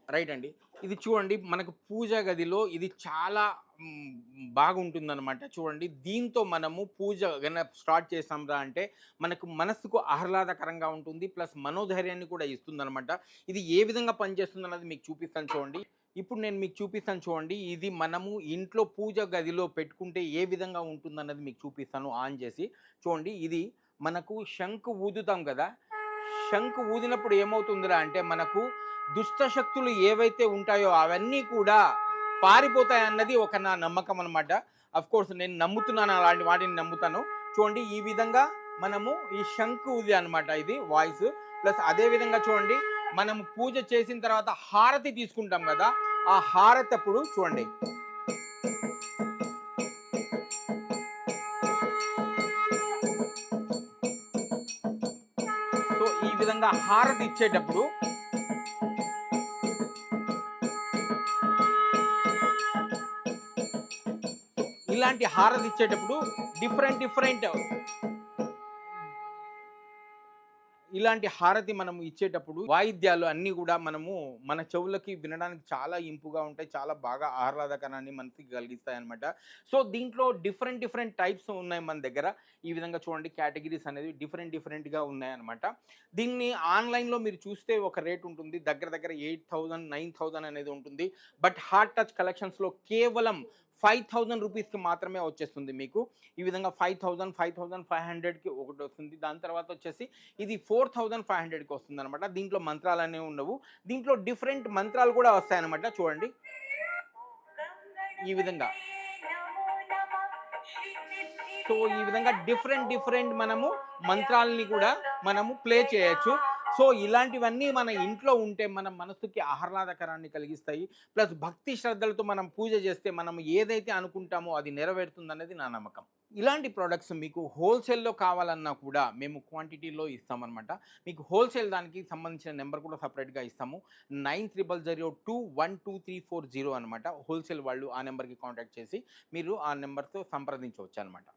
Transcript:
Right అండి. ఇది చూడండి మనకు పూజా గదిలో ఇది చాలా బాగుంటుందనమాట. చూడండి దీంతో మనము పూజ స్టార్ట్ చేసాంరా అంటే మనకు మనసుకు ఆహ్లాదకరంగా ఉంటుంది. ప్లస్ మనోధైర్యాన్ని కూడా ఇస్తుందనమాట. ఇది ఏ విధంగా పనిచేస్తుందన్నది మీకు చూపిస్తాను చూడండి. ఇప్పుడు నేను మీకు చూపిస్తాను చూడండి. ఇది మనము ఇంట్లో పూజ గదిలో పెట్టుకుంటే ఏ విధంగా ఉంటుందన్నది మీకు చూపిస్తాను ఆన్ చేసి. చూడండి ఇది మనకు శంఖు ఊదుతాం కదా! శంఖు ఊదినప్పుడు ఏమవుతుందిరా అంటే మనకు దుష్ట శక్తులు ఏవైతే ఉంటాయో అవన్నీ కూడా పారిపోతాయన్నది ఒక నా నమ్మకం అనమాట. కోర్స్ నేను నమ్ముతున్నాను, అలాంటి వాటిని నమ్ముతాను. చూడండి ఈ విధంగా మనము ఈ శంఖు ఊది అనమాట ఇది వాయిస్. ప్లస్ అదే విధంగా చూడండి మనము పూజ చేసిన తర్వాత హారతి తీసుకుంటాం కదా, ఆ హారతి అప్పుడు చూడండి సో ఈ విధంగా హారతి ఇచ్చేటప్పుడు ఇలాంటి హారతి ఇచ్చేటప్పుడు డిఫరెంట్ ఇలాంటి హారతి మనం ఇచ్చేటప్పుడు వాయిద్యాలు అన్నీ కూడా మనము మన చెవులకి వినడానికి చాలా ఇంపుగా ఉంటాయి. చాలా బాగా ఆహ్లాదకరాన్ని మనకి కలిగిస్తాయి అనమాట. సో దీంట్లో డిఫరెంట్ టైప్స్ ఉన్నాయి మన దగ్గర. ఈ విధంగా చూడండి కేటగిరీస్ అనేది డిఫరెంట్‌గా ఉన్నాయన్నమాట. దీన్ని ఆన్‌లైన్‌లో మీరు చూస్తే ఒక రేట్ ఉంటుంది. దగ్గర 8,000, 9,000 అనేది ఉంటుంది. బట్ హార్ట్ టచ్ కలెక్షన్స్‌లో కేవలం 5,000 రూపీస్‌కి మాత్రమే వచ్చేస్తుంది మీకు. ఈ విధంగా 5,000, 5,500కి ఒకటొస్తుంది. దాని తర్వాత వచ్చేసి ఇది 4,500కి వస్తుందనమాట. దీంట్లో మంత్రాలనేవి ఉండవు. దీంట్లో డిఫరెంట్ మంత్రాలు కూడా వస్తాయన్నమాట. చూడండి ఈ విధంగా. సో ఈ విధంగా డిఫరెంట్ మనము మంత్రాలని కూడా మనము ప్లే చేయొచ్చు. సో ఇలాంటివన్నీ మన ఇంట్లో ఉంటే మన మనసుకి ఆహ్లాదకరాన్ని కలిగిస్తాయి. ప్లస్ భక్తి శ్రద్ధలతో మనం పూజ చేస్తే మనం ఏదైతే అనుకుంటామో అది నెరవేరుతుందనేది నా నమ్మకం. ఇలాంటి ప్రొడక్ట్స్ మీకు హోల్‌సేల్‌లో కావాలన్నా కూడా మేము క్వాంటిటీలో ఇస్తామనమాట. మీకు హోల్‌సేల్ దానికి సంబంధించిన నెంబర్ కూడా సెపరేట్‌గా ఇస్తాము. 9000212340 అనమాట. హోల్‌సేల్ వాళ్ళు ఆ నెంబర్‌కి కాంటాక్ట్ చేసి మీరు ఆ నెంబర్‌తో సంప్రదించవచ్చనమాట.